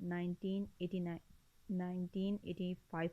1985